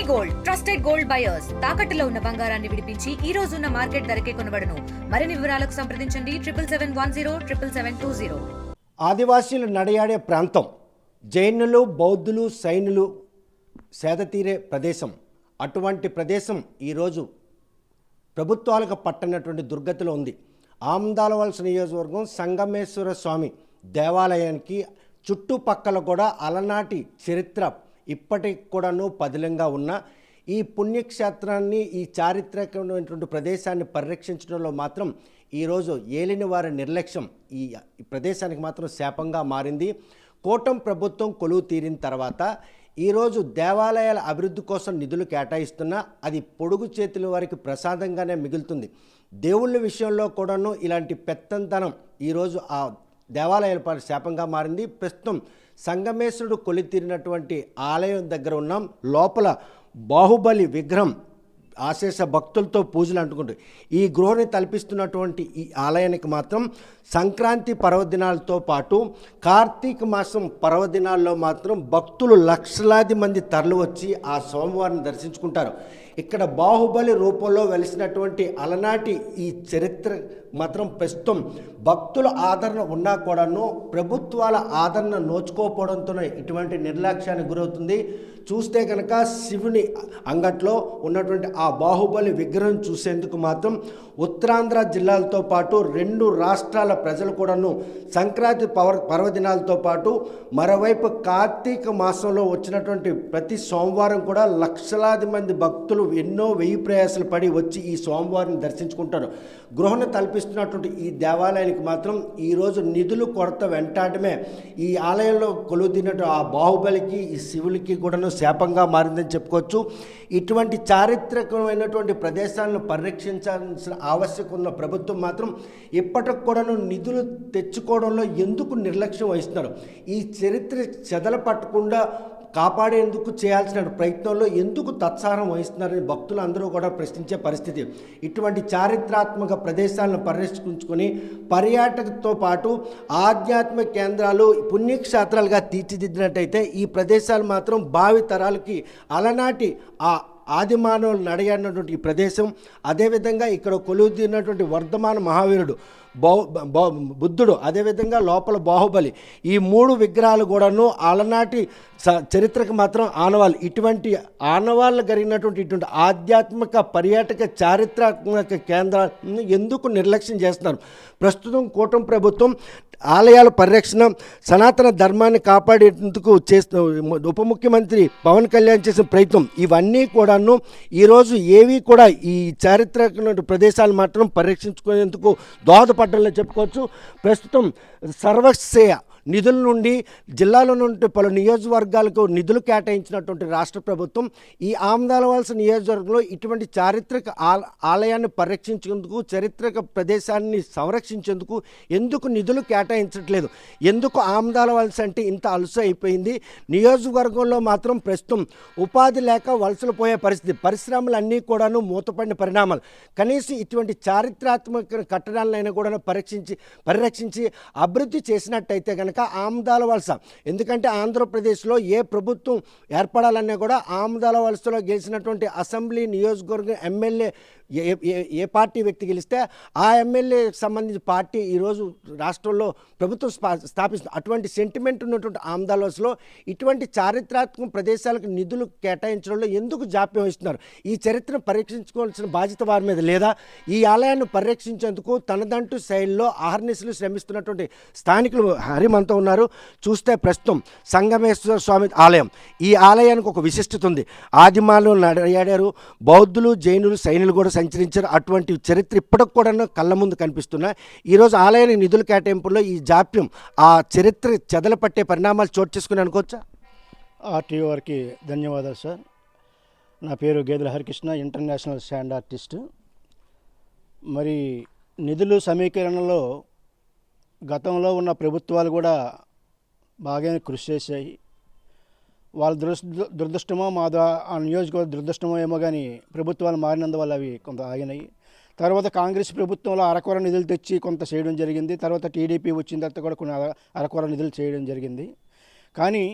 Gold trusted gold buyers తాకట్టులో ఉన్న బంగారాన్ని విడిపించి ఈ రోజు ఉన్న మార్కెట్ ధరకే కొనబడును. మరిన్ని వివరాలకు సంప్రదించండి 7771077720. ఆదివాసీలు నడయాడే ప్రాంతం, జైనులు బౌద్ధులు సైనులు సేదతీరే ప్రదేశం. అటువంటి ప్రదేశం ఈరోజు ప్రభుత్వాలకు పట్టనటువంటి దుర్గతిలో ఉంది. ఆమదాలవలస నియోజకవర్గం సంగమేశ్వర స్వామి దేవాలయానికి చుట్టుపక్కల కూడా అలనాటి చరిత్ర ఇప్పటికి కూడాను పదిలంగా ఉన్న ఈ పుణ్యక్షేత్రాన్ని, ఈ చారిత్రకమైనటువంటి ప్రదేశాన్ని పరిరక్షించడంలో మాత్రం ఈరోజు ఏలిన వారి నిర్లక్ష్యం ఈ ప్రదేశానికి మాత్రం శాపంగా మారింది. కూటమి ప్రభుత్వం కొలువు తీరిన తర్వాత ఈరోజు దేవాలయాల అభివృద్ధి కోసం నిధులు కేటాయిస్తున్నా అది పొడుగు చేతుల వారికి ప్రసాదంగానే మిగులుతుంది. దేవుళ్ళ విషయంలో కూడాను ఇలాంటి పెత్తంతనం ఈరోజు ఆ దేవాలయాల పాటు శాపంగా మారింది. ప్రస్తుతం సంగమేశ్వరుడు కొలితీరినటువంటి ఆలయం దగ్గర ఉన్నాం. లోపల బాహుబలి విగ్రహం ఆశేష భక్తులతో పూజలు అంటుకుంటూ ఈ గృహాన్ని తలపిస్తున్నటువంటి ఈ ఆలయానికి మాత్రం సంక్రాంతి పర్వదినాలతో పాటు కార్తీక మాసం పర్వదినాల్లో మాత్రం భక్తులు లక్షలాది మంది తరలి వచ్చి ఆ స్వామివారిని దర్శించుకుంటారు. ఇక్కడ బాహుబలి రూపంలో వెలిసినటువంటి అలనాటి ఈ చరిత్ర మాత్రం ప్రస్తుతం భక్తుల ఆదరణ ఉన్నా కూడాను ప్రభుత్వాల ఆదరణ నోచుకోకపోవడంతోనే ఇటువంటి నిర్లక్ష్యానికి గురవుతుంది. చూస్తే కనుక శివుని అంగట్లో ఉన్నటువంటి ఆ బాహుబలి విగ్రహం చూసేందుకు మాత్రం ఉత్తరాంధ్ర జిల్లాలతో పాటు 2 రాష్ట్రాల ప్రజలు కూడాను సంక్రాంతి పర్వదినాలతో పాటు మరోవైపు కార్తీక మాసంలో వచ్చినటువంటి ప్రతి సోమవారం కూడా లక్షలాది మంది భక్తులు ఎన్నో వెయ్యి ప్రయాసాలు పడి వచ్చి ఈ సోమవారిని దర్శించుకుంటారు. గృహను తలపిస్తున్నటువంటి ఈ దేవాలయానికి మాత్రం ఈరోజు నిధులు కొరత వెంటాడమే ఈ ఆలయంలో కొలువుదినట్టు ఆ బాహుబలికి ఈ శివులకి కూడాను శాపంగా మారిందని చెప్పుకోవచ్చు. ఇటువంటి చారిత్రకమైనటువంటి ప్రదేశాలను పరిరక్షించాల్సిన ఆవశ్యకత ఉన్న ప్రభుత్వం మాత్రం ఇప్పటికి కూడాను నిధులు తెచ్చుకోవడంలో ఎందుకు నిర్లక్ష్యం వహిస్తున్నారు? ఈ చరిత్ర చెదల పట్టకుండా కాపాడేందుకు చేయాల్సిన ప్రయత్నంలో ఎందుకు తత్సారం వహిస్తున్నారని భక్తులు అందరూ కూడా ప్రశ్నించే పరిస్థితి. ఇటువంటి చారిత్రాత్మక ప్రదేశాలను పరిరక్షించుకొని పర్యాటకతో పాటు ఆధ్యాత్మిక కేంద్రాలు, పుణ్యక్షేత్రాలుగా తీర్చిదిద్దినట్టయితే ఈ ప్రదేశాలు మాత్రం భావి తరాలకి అలనాటి ఆ ఆదిమానవులు నడియాడినటువంటి ఈ ప్రదేశం, అదేవిధంగా ఇక్కడ కొలువుదీరినటువంటి వర్ధమాన మహావీరుడు బుద్ధుడు, అదేవిధంగా లోపల బాహుబలి, ఈ 3 విగ్రహాలు కూడాను అలనాటి చరిత్రకు మాత్రం ఆనవాళ్ళు. ఇటువంటి ఆనవాళ్ళు కలిగినటువంటి ఇటువంటి ఆధ్యాత్మిక పర్యాటక చారిత్రాత్మక కేంద్రాలను ఎందుకు నిర్లక్ష్యం చేస్తున్నారు? ప్రస్తుతం కూటమి ప్రభుత్వం ఆలయాల పరిరక్షణ, సనాతన ధర్మాన్ని కాపాడేందుకు ఉప ముఖ్యమంత్రి పవన్ కళ్యాణ్ చేసిన ప్రయత్నం ఇవన్నీ కూడాను ఈరోజు ఏవి కూడా ఈ చారిత్రక ప్రదేశాలు మాత్రం పరిరక్షించుకునేందుకు దోహదపడ్డంలో చెప్పుకోవచ్చు. ప్రస్తుతం సర్వశ్రేయ నిధుల నుండి జిల్లాలో నుండి పలు నియోజకవర్గాలకు నిధులు కేటాయించినటువంటి రాష్ట్ర ప్రభుత్వం ఈ ఆమదాలవలస నియోజకవర్గంలో ఇటువంటి చారిత్రక ఆలయాన్ని పరిరక్షించేందుకు, చారిత్రక ప్రదేశాన్ని సంరక్షించేందుకు ఎందుకు నిధులు కేటాయించట్లేదు? ఎందుకు ఆమదాలవలస అంటే ఇంత అలస అయిపోయింది? నియోజకవర్గంలో మాత్రం ప్రస్తుతం ఉపాధి లేక వలసలు పోయే పరిస్థితి, పరిశ్రమలన్నీ కూడాను మూతపడిన పరిణామాలు. కనీసం ఇటువంటి చారిత్రాత్మక కట్టడాలైనా కూడా పరిరక్షించి అభివృద్ధి చేసినట్టయితే కనుక ఆమదాలవలస, ఎందుకంటే ఆంధ్రప్రదేశ్లో ఏ ప్రభుత్వం ఏర్పడాలన్నా కూడా ఆమదాలవలసలో గెలిచినటువంటి అసెంబ్లీ నియోజకవర్గం ఎమ్మెల్యే ఏ పార్టీ వ్యక్తి గెలిస్తే ఆ ఎమ్మెల్యేకి సంబంధించిన పార్టీ ఈరోజు రాష్ట్రంలో ప్రభుత్వం స్థాపిస్తుంది. అటువంటి సెంటిమెంట్ ఉన్నటువంటి ఆమదాలవలసలో ఇటువంటి చారిత్రాత్మక ప్రదేశాలకు నిధులు కేటాయించడంలో ఎందుకు జాప్యం వహిస్తున్నారు? ఈ చరిత్రను పరీక్షించుకోవాల్సిన బాధ్యత వారి మీద లేదా? ఈ ఆలయాన్ని పరిరక్షించేందుకు తనదంటూ శైలిలో ఆహర్నిశలు శ్రమిస్తున్నటువంటి స్థానికులు హరిమంతో ఉన్నారు. చూస్తే ప్రస్తుతం సంగమేశ్వర స్వామి ఆలయం, ఈ ఆలయానికి ఒక విశిష్టత ఉంది. ఆదిమానవులు నడియాడారు, బౌద్ధులు జైనులు సైనులు కూడా సంచరించారు. అటువంటి చరిత్ర ఇప్పటికి కూడా కళ్ళ ముందు కనిపిస్తున్నాయి. ఈరోజు ఆలయానికి నిధుల కేటాయింపుల్లో ఈ జాప్యం ఆ చరిత్ర చెదల పట్టే పరిణామాలు చోటు చేసుకుని అనుకోవచ్చా? ఆర్టీఓ వారికి ధన్యవాదాలు సార్. నా పేరు గేదెల హరికృష్ణ, ఇంటర్నేషనల్ స్టాండ్ ఆర్టిస్ట్. మరి నిధులు సమీకరణలో గతంలో ఉన్న ప్రభుత్వాలు కూడా బాగానే కృషి చేశాయి. వాళ్ళ దురదృష్టమో ఆ నియోజకవర్గ దురదృష్టమో ఏమో కానీ ప్రభుత్వాలు మారినందువల్ల అవి కొంత ఆగినాయి. తర్వాత కాంగ్రెస్ ప్రభుత్వంలో అరకొర నిధులు తెచ్చి కొంత చేయడం జరిగింది. తర్వాత టీడీపీ వచ్చిన తర్వాత కూడా కొన్ని అరకొర నిధులు చేయడం జరిగింది. కానీ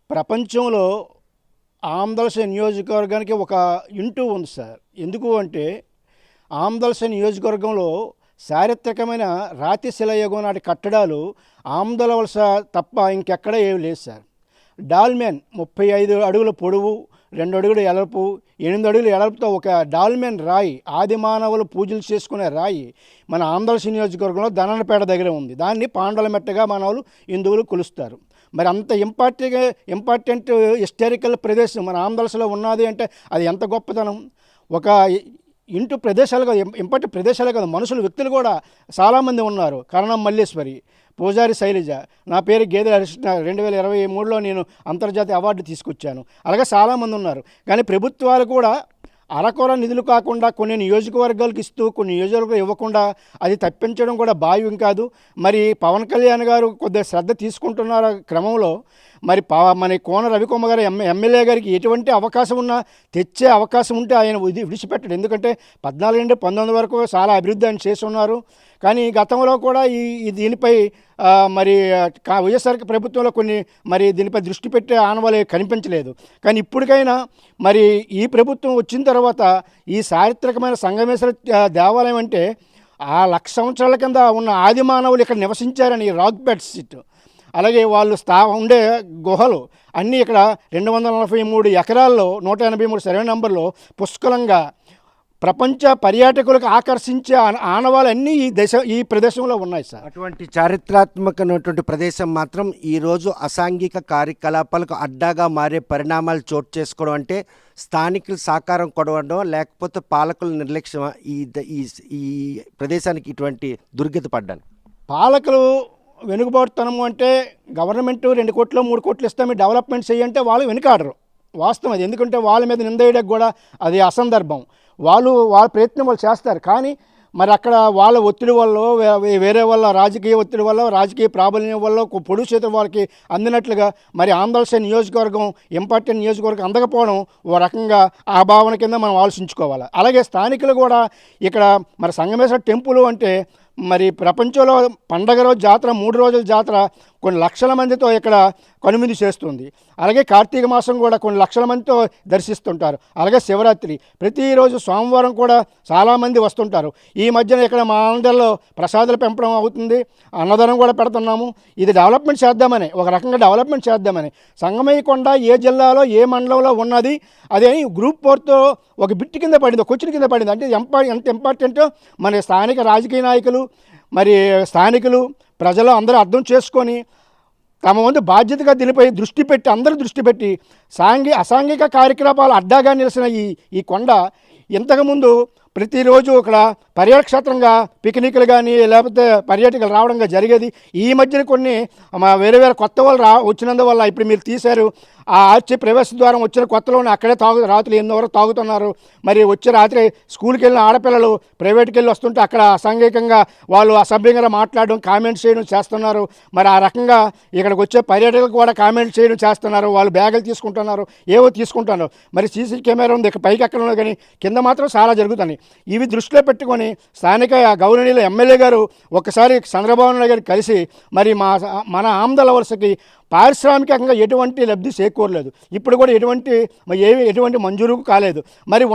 ప్రపంచంలో ఆమదలస నియోజకవర్గానికి ఒక ఇంటూ ఉంది సార్. ఎందుకు అంటే ఆమదలస నియోజకవర్గంలో చారిత్రకమైన రాతి శిలాయుగం నాటి కట్టడాలు ఆమదలవలస తప్ప ఇంకెక్కడ ఏమి లేదు సార్. డాల్మెన్ 35 అడుగుల పొడవు, 2 అడుగుల ఎలపు, 8 అడుగుల ఎలపుతో ఒక డాల్మెన్ రాయి, ఆది మానవులు పూజలు చేసుకునే రాయి మన ఆంధ్రప్రదేశ్ నియోజకవర్గంలో దననపేట దగ్గర ఉంది. దాన్ని పాండల మెట్టగా మానవులు హిందువులు కొలుస్తారు. మరి అంత ఇంపార్టెంట్ హిస్టారికల్ ప్రదేశం మన ఆంధ్రప్రదేశ్లో ఉన్నది అంటే అది ఎంత గొప్పతనం. ఒక ఇంటూ ప్రదేశాలు కాదు, ఇంపార్టెంట్ ప్రదేశాలే కాదు, మనుషులు వ్యక్తులు కూడా చాలామంది ఉన్నారు. కరణం మల్లేశ్వరి, పూజారి శైలజ, నా పేరు గేదెల హరికృష్ణ, 2023లో నేను అంతర్జాతీయ అవార్డు తీసుకొచ్చాను. అలాగే చాలామంది ఉన్నారు. కానీ ప్రభుత్వాలు కూడా అరకొర నిధులు కాకుండా కొన్ని నియోజకవర్గాలకు ఇస్తూ కొన్ని నియోజకవర్గాలు ఇవ్వకుండా అది తప్పించడం కూడా భావ్యం కాదు. మరి పవన్ కళ్యాణ్ గారు కొద్దిగా శ్రద్ధ తీసుకుంటున్న క్రమంలో మరి మన కోన రవికుమార్ గారు ఎమ్మెల్యే గారికి ఎటువంటి అవకాశం ఉన్నా తెచ్చే అవకాశం ఉంటే ఆయన విడిచిపెట్టడు. ఎందుకంటే 14 నుండి 19 వరకు చాలా అభివృద్ధి ఆయన చేసి ఉన్నారు. కానీ గతంలో కూడా ఈ దీనిపై మరి వైఎస్ఆర్ ప్రభుత్వంలో కొన్ని మరి దీనిపై దృష్టి పెట్టే ఆనవాళ్ళు కనిపించలేదు. కానీ ఇప్పటికైనా మరి ఈ ప్రభుత్వం వచ్చిన తర్వాత ఈ చారిత్రకమైన సంగమేశ్వర దేవాలయం అంటే ఆ 100 సంవత్సరాల కింద ఉన్న ఆది మానవులు ఇక్కడ నివసించారని రాక్ బెడ్ సిట్, అలాగే వాళ్ళు ఉండే గుహలు అన్నీ ఇక్కడ 243 ఎకరాల్లో 183 సర్వే నంబర్లో పుష్కలంగా ప్రపంచ పర్యాటకులకు ఆకర్షించే ఆనవాళ్ళన్నీ ఈ ప్రదేశంలో ఉన్నాయి సార్. అటువంటి చారిత్రాత్మకమైనటువంటి ప్రదేశం మాత్రం ఈరోజు అసాంఘిక కార్యకలాపాలకు అడ్డాగా మారే పరిణామాలు చోటు చేసుకోవడం అంటే స్థానికులు సహకారం కొడవడం లేకపోతే పాలకుల నిర్లక్ష్యం ఈ ప్రదేశానికి ఇటువంటి దుర్గతి పడ్డాను. పాలకులు వెనుకబాటుతనము అంటే గవర్నమెంట్ 2 కోట్లు 3 కోట్లు ఇస్తే మీరు డెవలప్మెంట్ చేయంటే వాళ్ళు వెనుకాడరు. వాస్తవం అది. ఎందుకంటే వాళ్ళ మీద నిందేయడానికి కూడా అది అసందర్భం. వాళ్ళ ప్రయత్నం వాళ్ళు చేస్తారు. కానీ మరి అక్కడ వాళ్ళ ఒత్తిడి వల్ల వేరే వాళ్ళ రాజకీయ ఒత్తిడి వల్ల రాజకీయ ప్రాబల్యం వల్ల పొడుగు చేతులు వాళ్ళకి అందినట్లుగా మరి ఆంధ్రప్రదేశ్ నియోజకవర్గం ఇంపార్టెంట్ నియోజకవర్గం అందకపోవడం ఓ రకంగా ఆ భావన కింద మనం ఆలోచించుకోవాలి. అలాగే స్థానికులు కూడా ఇక్కడ మరి సంగమేశ్వర టెంపుల్ అంటే మరి ప్రపంచంలో పండగ రోజు జాతర 3 రోజుల జాతర కొన్ని లక్షల మందితో ఇక్కడ కనువిందు చేస్తుంది. అలాగే కార్తీక మాసం కూడా కొన్ని లక్షల మందితో దర్శిస్తుంటారు. అలాగే శివరాత్రి ప్రతిరోజు సోమవారం కూడా చాలామంది వస్తుంటారు. ఈ మధ్యన ఇక్కడ మా ఆంధ్రలో ప్రసాదాల పెంపడం అవుతుంది, అన్నదానం కూడా పెడుతున్నాము. ఇది డెవలప్మెంట్ చేద్దామని, ఒక రకంగా డెవలప్మెంట్ చేద్దామని. సంగమయ్యకొండ ఏ జిల్లాలో ఏ మండలంలో ఉన్నది అదే గ్రూప్ 4తో ఒక బిట్ కింద పడింది, క్వశ్చన్ కింద పడింది. అంటే ఎంత ఇంపార్టెంటో మన స్థానిక రాజకీయ నాయకులు మరి స్థానికులు ప్రజలు అందరూ అర్థం చేసుకొని తమ వంతు బాధ్యతగా దీనిపై దృష్టి పెట్టి అందరూ దృష్టి పెట్టి అసాంఘిక కార్యకలాపాలు అడ్డాగా నిలిచిన ఈ కొండ ఇంతకుముందు ప్రతిరోజు ఇక్కడ పర్యాటక క్షేత్రంగా పిక్నిక్లు కానీ లేకపోతే పర్యాటకులు రావడంగా జరిగేది. ఈ మధ్యన కొన్ని వేరే కొత్త వాళ్ళు వచ్చినందువల్ల ఇప్పుడు మీరు తీశారు ఆ ఆర్చి ప్రవేశ ద్వారం వచ్చిన కొత్తలోనే అక్కడే రాత్రులు 8 వరకు తాగుతున్నారు. మరి వచ్చే రాత్రి స్కూల్కి వెళ్ళిన ఆడపిల్లలు ప్రైవేట్కి వెళ్ళి వస్తుంటే అక్కడ అసాంఘికంగా వాళ్ళు అసభ్యంగా మాట్లాడడం కామెంట్స్ చేయడం చేస్తున్నారు. మరి ఆ రకంగా ఇక్కడికి వచ్చే పర్యాటకులు కూడా కామెంట్స్ చేయడం చేస్తున్నారు. వాళ్ళు బ్యాగులు తీసుకుంటున్నారు, ఏవో తీసుకుంటున్నారు. మరి సీసీ కెమెరా ఉంది ఇక్కడ పైకి ఎక్కడంలో, కానీ కింద మాత్రం చాలా జరుగుతున్నాయి. ఇవి దృష్టిలో పెట్టుకొని స్థానిక గౌరవనీయులు ఎమ్మెల్యే గారు ఒకసారి చంద్రబాబు నాయుడు గారు కలిసి మరి మన ఆమదలవలసకి పారిశ్రామికంగా ఎటువంటి లబ్ధి చేకూరలేదు. ఇప్పుడు కూడా ఎటువంటి మంజూరు కాలేదు. మరి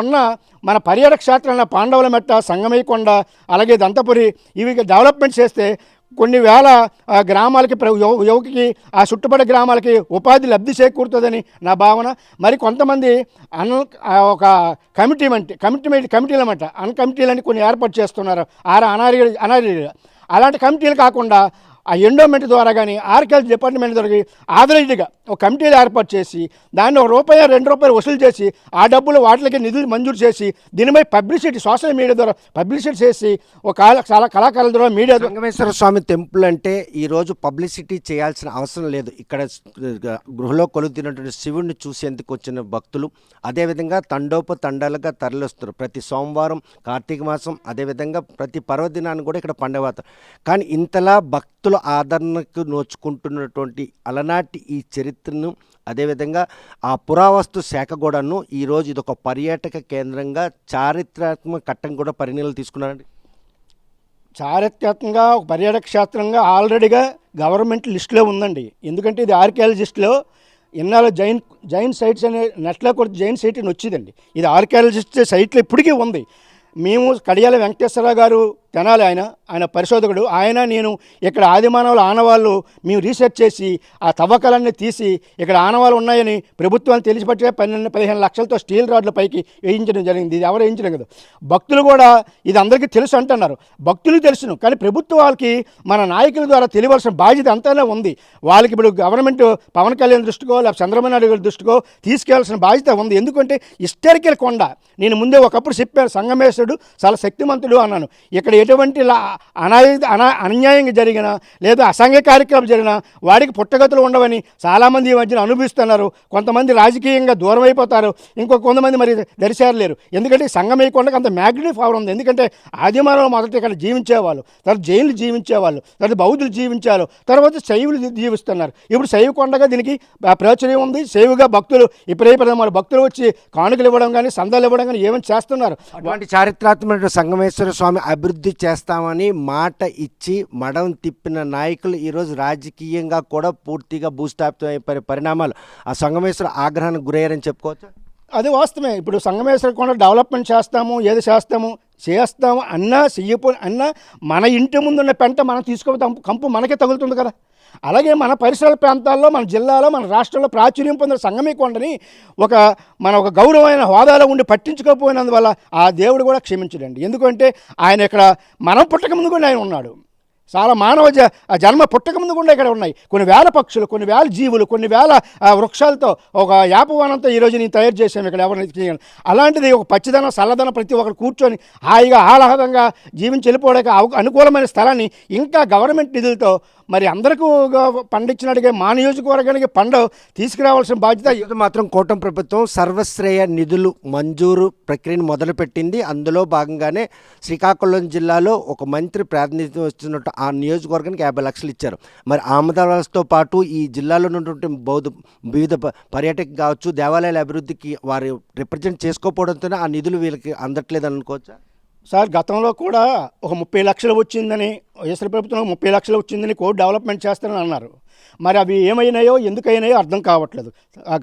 మన పర్యాటక క్షేత్రాల పాండవుల మెట్ట, సంగమయ్యకొండ, అలాగే దంతపురి ఇవి డెవలప్మెంట్ చేస్తే కొన్ని వేల గ్రామాలకి యువకుకి ఆ చుట్టుపక్కల గ్రామాలకి ఉపాధి లబ్ధి చేకూరుతుందని నా భావన. మరి కొంతమంది ఒక కమిటీలు అన్నమాట, కమిటీలని కొన్ని ఏర్పాటు చేస్తున్నారు అనార్యులు. అలాంటి కమిటీలు కాకుండా ఆ ఎండోమెంట్ ద్వారా కానీ ఆర్కియాలజీ డిపార్ట్మెంట్ ద్వారా ఆథరైజ్డ్గా ఒక కమిటీలు ఏర్పాటు చేసి దాన్ని ₹1 ₹2 వసూలు చేసి ఆ డబ్బులు వాటికి నిధులు మంజూరు చేసి దీనిపై పబ్లిసిటీ సోషల్ మీడియా ద్వారా పబ్లిసిటీ చేసి ఒక చాలా కళాకారుల ద్వారా మీడియా సంగమేశ్వర స్వామి టెంపుల్ అంటే ఈరోజు పబ్లిసిటీ చేయాల్సిన అవసరం లేదు. ఇక్కడ గృహలో కొలుతున్నటువంటి శివుడిని చూసేందుకు వచ్చిన భక్తులు అదేవిధంగా తండోపతండాలుగా తరలిస్తారు. ప్రతి సోమవారం కార్తీక మాసం అదేవిధంగా ప్రతి పర్వదినాన్ని కూడా ఇక్కడ పండుగ. కానీ ఇంతలా భక్తులు ఆదరణకు నోచుకుంటున్నటువంటి అలనాటి ఈ చరిత్రను అదేవిధంగా ఆ పురావస్తు శాఖ కూడాను ఈరోజు ఇది ఒక పర్యాటక కేంద్రంగా చారిత్రాత్మక కట్టం కూడా పరిగణనలు తీసుకున్నారండి. చారిత్రాత్మకంగా ఒక పర్యాటక క్షేత్రంగా ఆల్రెడీగా గవర్నమెంట్ లిస్టులో ఉందండి. ఎందుకంటే ఇది ఆర్కియాలజిస్టులో ఇన్నాళ్ళు జైన్ సైట్స్ అనే నెట్లో కూడా జైన్ సైట్ అని వచ్చిందండి. ఇది ఆర్కియాలజిస్ట్ సైట్లో ఇప్పటికీ ఉంది. మేము కడియాల వెంకటేశ్వరరావు గారు తెనాలి, ఆయన పరిశోధకుడు, నేను ఇక్కడ ఆదిమానవుల ఆనవాళ్ళు మేము రీసెర్చ్ చేసి ఆ తవ్వకాలన్నీ తీసి ఇక్కడ ఆనవాళ్ళు ఉన్నాయని ప్రభుత్వాన్ని తెలిసిపట్టే 12-15 లక్షలతో స్టీల్ రాడ్ల పైకి వేయించడం జరిగింది. ఇది ఎవరు వేయించడం కదా, భక్తులు కూడా ఇది అందరికీ తెలుసు అంటున్నారు. భక్తులు తెలుసును, కానీ ప్రభుత్వాలకి మన నాయకుల ద్వారా తెలియవలసిన బాధ్యత అంతానే ఉంది. వాళ్ళకి ఇప్పుడు గవర్నమెంట్ పవన్ కళ్యాణ్ దృష్టికో లేకపోతే చంద్రబాబు నాయుడు గారి దృష్టికో తీసుకెళ్లాల్సిన బాధ్యత ఉంది. ఎందుకంటే హిస్టారికల్ కొండ. నేను ముందే ఒకప్పుడు చెప్పాను, సంగమేశ్వరుడు చాలా శక్తిమంతుడు అన్నాను. ఇక్కడ ఎటువంటి అన్యాయంగా జరిగినా లేదా అసంఘ కార్యక్రమం జరిగినా వాడికి పుట్టగతులు ఉండవని చాలామంది ఈ మధ్యన అనుభవిస్తున్నారు. కొంతమంది రాజకీయంగా దూరం అయిపోతారు, కొంతమంది మరి దరిచేరలేరు. ఎందుకంటే సంగమయ్య కొండకు అంత మ్యాగ్నిఫిక్ పవర్ ఉంది. ఎందుకంటే ఆదిమానవులు మొదట ఇక్కడ జీవించేవాళ్ళు, తర్వాత జైన్లు జీవించేవాళ్ళు, తర్వాత బౌద్ధులు జీవించారు, తర్వాత శైవులు జీవిస్తున్నారు. ఇప్పుడు శైవ కొండగా దీనికి ప్రాచుర్యం ఉంది. శైవుగా భక్తులు ఇప్పుడైపోయిన మన భక్తులు వచ్చి కానుకలు ఇవ్వడం కానీ సందాలు ఇవ్వడం కానీ ఏమైనా చేస్తున్నారు. అటువంటి చారిత్రాత్మక సంగమేశ్వర స్వామి అభివృద్ధి చేస్తామని మాట ఇచ్చి మడం తిప్పిన నాయకులు ఈరోజు రాజకీయంగా కూడా పూర్తిగా భూస్థాపితం అయిపోయే పరిణామాలు ఆ సంగమేశ్వర ఆగ్రహానికి గురయ్యారని చెప్పుకోవచ్చు. అది వాస్తవమే. ఇప్పుడు సంగమేశ్వర కొండ డెవలప్మెంట్ ఏది చేస్తాము అన్నా అన్నా మన ఇంటి ముందున్న పెంట మనం తీసుకోవడం కంపు మనకే తగులుతుంది కదా. అలాగే మన పరిసర ప్రాంతాల్లో, మన జిల్లాలో, మన రాష్ట్రంలో ప్రాచుర్యం పొందిన సంగమయ్య కొండని ఒక గౌరవమైన హోదాలో ఉండి పట్టించుకోకపోయినందువల్ల ఆ దేవుడు కూడా క్షమించడండి. ఎందుకంటే ఆయన ఇక్కడ మనం పుట్టక ముందు కూడా ఆయన ఉన్నాడు. చాలా మానవ జన్మ పుట్టక ముందు కూడా ఇక్కడ ఉన్నాయి. కొన్ని వేల పక్షులు, కొన్ని వేల జీవులు, కొన్ని వేల వృక్షాలతో ఒక యాపవనంతో ఈరోజు నేను తయారు చేశాను ఇక్కడ ఎవరిని. అలాంటిది ఒక పచ్చిదనం చల్లదనం ప్రతి ఒక్కరు కూర్చొని హాయిగా ఆహ్లాదంగా జీవించి వెళ్ళిపోవడానికి అనుకూలమైన స్థలాన్ని ఇంకా గవర్నమెంట్ నిధులతో మరి అందరికీ పండించినట్టుగా మా నియోజకవర్గానికి తీసుకురావాల్సిన బాధ్యత మాత్రం కూటమి ప్రభుత్వం సర్వశ్రేయ నిధులు మంజూరు ప్రక్రియను మొదలుపెట్టింది. అందులో భాగంగానే శ్రీకాకుళం జిల్లాలో ఒక మంత్రి ప్రాతినిధ్యం వస్తున్నట్టు ఆ నియోజకవర్గానికి 50 లక్షలు ఇచ్చారు. మరి ఆమదాలతో పాటు ఈ జిల్లాలో ఉన్నటువంటి వివిధ పర్యాటక కావచ్చు, దేవాలయాల అభివృద్ధికి వారు రిప్రజెంట్ చేసుకోకపోవడంతోనే ఆ నిధులు వీళ్ళకి అందట్లేదని అనుకోవచ్చా? సార్, గతంలో కూడా ఒక 30 లక్షలు వచ్చిందని, వైఎస్ఆర్ ప్రభుత్వం 30 లక్షలు వచ్చిందని కోడ్ డెవలప్మెంట్ చేస్తారని అన్నారు. మరి అవి ఏమైనాయో ఎందుకైనాయో అర్థం కావట్లేదు.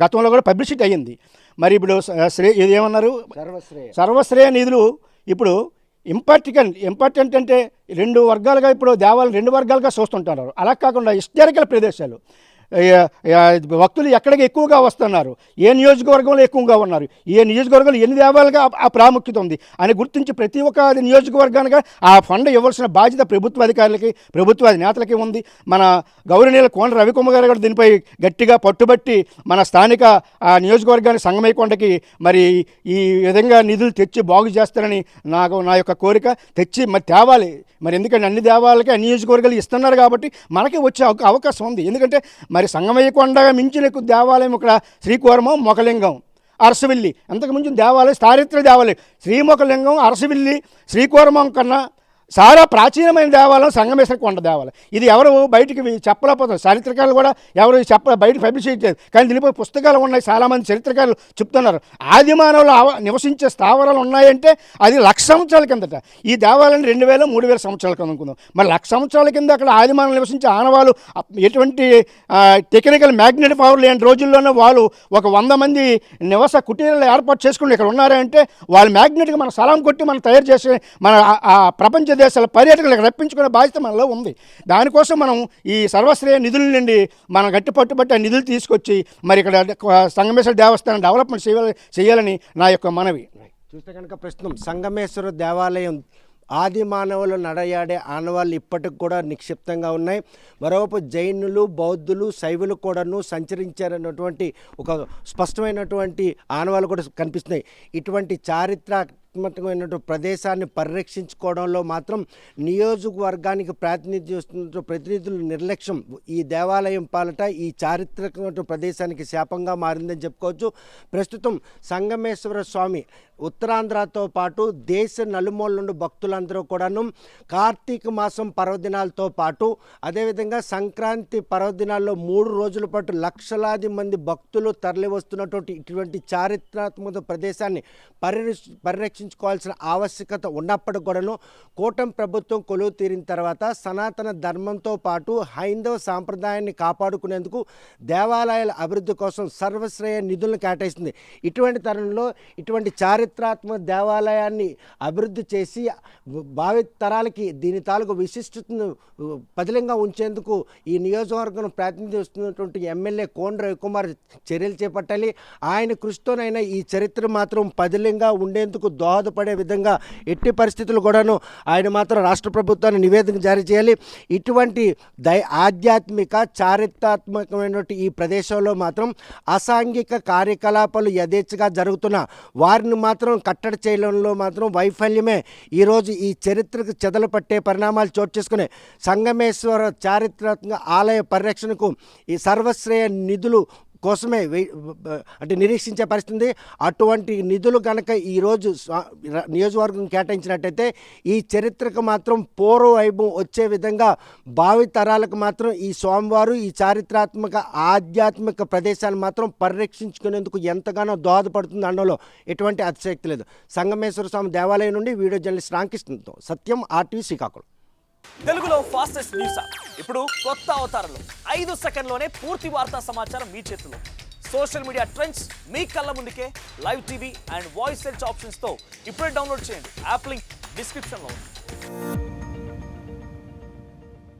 గతంలో కూడా పబ్లిసిటీ అయ్యింది. మరి ఇప్పుడు ఇది ఏమన్నారు, సర్వశ్రేయ నిధులు ఇప్పుడు ఇంపార్టెంట్ అంటే 2 వర్గాలుగా ఇప్పుడు దేవాలయం 2 వర్గాలుగా చూస్తుంటున్నారు. అలా కాకుండా హిస్టారికల్ ప్రదేశాలు భక్తులు ఎక్కడికి ఎక్కువగా వస్తున్నారు, ఏ నియోజకవర్గంలో ఎక్కువగా ఉన్నారు, ఏ నియోజకవర్గంలో ఎన్ని దేవాలుగా ఆ ప్రాముఖ్యత ఉంది అని గుర్తించి ప్రతి ఒక్క నియోజకవర్గానికి ఆ ఫండ్ ఇవ్వాల్సిన బాధ్యత ప్రభుత్వ అధికారులకి, ప్రభుత్వ నేతలకి ఉంది. మన గౌరవనీయుల కోన రవికుమార్ గారు కూడా దీనిపై గట్టిగా పట్టుబట్టి మన స్థానిక నియోజకవర్గానికి సంగమయ్య కొండకి మరి ఈ విధంగా నిధులు తెచ్చి బాగు చేస్తారని నా యొక్క కోరిక. తెచ్చి మరి తేవాలి. మరి ఎందుకంటే అన్ని దేవాలకి అన్ని నియోజకవర్గాలు ఇస్తున్నారు కాబట్టి మనకి వచ్చే అవకాశం ఉంది. ఎందుకంటే మరి సంగమయ్య కొండగా మించిన దేవాలయం ఇక్కడ శ్రీకూర్మం, మొకలింగం, అరసవిల్లి, అంతకు మించిన దేవాలయం, చారిత్రక దేవాలయం శ్రీమొకలింగం, అరసవిల్లి, శ్రీకూర్మం కన్నా చాలా ప్రాచీనమైన దేవాలయం సంగమేశ్వర కొండ దేవాలయం. ఇది ఎవరు బయటికి చెప్పలేకపోతారు. చరిత్రకారులు కూడా ఎవరు బయట పబ్లిష్ చేయట్లేదు. కానీ దీనిపై పుస్తకాలు ఉన్నాయి, చాలామంది చరిత్రకారులు చెప్తున్నారు. ఆదిమానవులు నివసించే స్థావరాలు ఉన్నాయంటే అది 1,00,000 సంవత్సరాల కిందట. ఈ దేవాలయం 2,000-3,000 సంవత్సరాల కింద అనుకుందాం. మరి 1,00,000 సంవత్సరాల కింద అక్కడ ఆదిమానవులు నివసించే ఆనవాళ్ళు ఎటువంటి టెక్నికల్ మ్యాగ్నెటిక్ పవర్ లేని రోజుల్లోనే వాళ్ళు ఒక 100 మంది నివాస కుటీరాలు ఏర్పాటు చేసుకుని ఇక్కడ ఉన్నారంటే వాళ్ళు మ్యాగ్నెటిక్ మన సలాం కొట్టి మనం తయారు చేసే మన ప్రపంచ దేశాల పర్యాటకులకు రప్పించుకునే బాధ్యత మనలో ఉంది. దానికోసం మనం ఈ సర్వశ్రేయ నిధుల నుండి మనం గట్టి పట్టుబట్టి ఆ నిధులు తీసుకొచ్చి మరి ఇక్కడ సంగమేశ్వర దేవస్థానం డెవలప్మెంట్ చేయాలని నా యొక్క మనవి. చూస్తే కనుక ప్రస్తుతం సంగమేశ్వర దేవాలయం ఆది మానవులు నడయాడే ఆనవాళ్ళు ఇప్పటికి కూడా నిక్షిప్తంగా ఉన్నాయి. మరోవైపు జైనులు, బౌద్ధులు, శైవులు కూడాను సంచరించారన్నటువంటి ఒక స్పష్టమైనటువంటి ఆనవాళ్ళు కూడా కనిపిస్తున్నాయి. ఇటువంటి చారిత్రాత్మకమైనటువంటి ప్రదేశాన్ని పరిరక్షించుకోవడంలో మాత్రం నియోజకవర్గానికి ప్రతినిధుల నిర్లక్ష్యం ఈ దేవాలయం పాలట ఈ చారిత్రకమైన ప్రదేశానికి శాపంగా మారిందని చెప్పుకోవచ్చు. ప్రస్తుతం సంగమేశ్వర స్వామి ఉత్తరాంధ్రతో పాటు దేశ నలుమూల నుండి భక్తులందరూ కూడాను కార్తీక మాసం పర్వదినాలతో పాటు అదేవిధంగా సంక్రాంతి పర్వదినాల్లో 3 రోజుల పాటు లక్షలాది మంది భక్తులు తరలి వస్తున్నటువంటి ఇటువంటి చారిత్రాత్మక ప్రదేశాన్ని పరిరక్షించుకోవడం సంరక్షించుకోవాల్సిన ఆవశ్యకత ఉన్నప్పటికి కూడాను కూటమి ప్రభుత్వం కొలువు తీరిన తర్వాత సనాతన ధర్మంతో పాటు హైందవ సాంప్రదాయాన్ని కాపాడుకునేందుకు దేవాలయాల అభివృద్ధి కోసం సర్వశ్రేయ నిధులను కేటాయిస్తుంది. ఇటువంటి తరుణంలో ఇటువంటి చారిత్రాత్మక దేవాలయాన్ని అభివృద్ధి చేసి భావి తరాలకి దీని తాలూకు విశిష్టతను పదిలంగా ఉంచేందుకు ఈ నియోజకవర్గం ప్రాతినిధ్యస్తున్నటువంటి ఎమ్మెల్యే కోన రవికుమార్ చర్యలు చేపట్టాలి. ఆయన కృషితోనైనా ఈ చరిత్ర మాత్రం పదిలంగా ఉండేందుకు దోహదపడే విధంగా ఎట్టి పరిస్థితులు కూడాను ఆయన మాత్రం రాష్ట్ర ప్రభుత్వాన్ని నివేదిక జారీ చేయాలి. ఇటువంటి ఆధ్యాత్మిక చారిత్రాత్మకమైనటువంటి ఈ ప్రదేశంలో మాత్రం అసాంఘిక కార్యకలాపాలు యథేచ్ఛగా జరుగుతున్న వారిని మాత్రం కట్టడి చేయడంలో మాత్రం వైఫల్యమే ఈరోజు ఈ చరిత్రకు చెదలు పట్టే పరిణామాలు చోటు చేసుకునే సంగమేశ్వర చారిత్రాత్మక ఆలయ పరిరక్షణకు ఈ సర్వశ్రేయ నిధులు కోసమే అంటే నిరీక్షించే పరిస్థితి. అటువంటి నిధులు కనుక ఈరోజు నియోజకవర్గం కేటాయించినట్టయితే ఈ చరిత్రకు మాత్రం పూర్వ వైభవం వచ్చే విధంగా భావి తరాలకు మాత్రం ఈ స్వామివారు ఈ చారిత్రాత్మక ఆధ్యాత్మిక ప్రదేశాలు మాత్రం పరిరక్షించుకునేందుకు ఎంతగానో దోహదపడుతుంది అనడంలో ఎటువంటి అతిశక్తి లేదు. సంగమేశ్వర స్వామి దేవాలయం నుండి వీడియో జర్నలిస్ట్ రామకృష్ణతో సత్యం, RTV శ్రీకాకుళం. తెలుగులో ఫాస్టెస్ట్ న్యూస్ ఇప్పుడు కొత్త అవతారంలో 5 సెకండ్లోనే పూర్తి వార్తా సమాచారం మీ చేతిలో. సోషల్ మీడియా ట్రెండ్స్ మీ కళ్ళ ముందుకే live TV and voice search ఆప్షన్స్తో ఇప్పుడే డౌన్లోడ్ చేయండి. యాప్ లింక్ డిస్క్రిప్షన్లో ఉంది.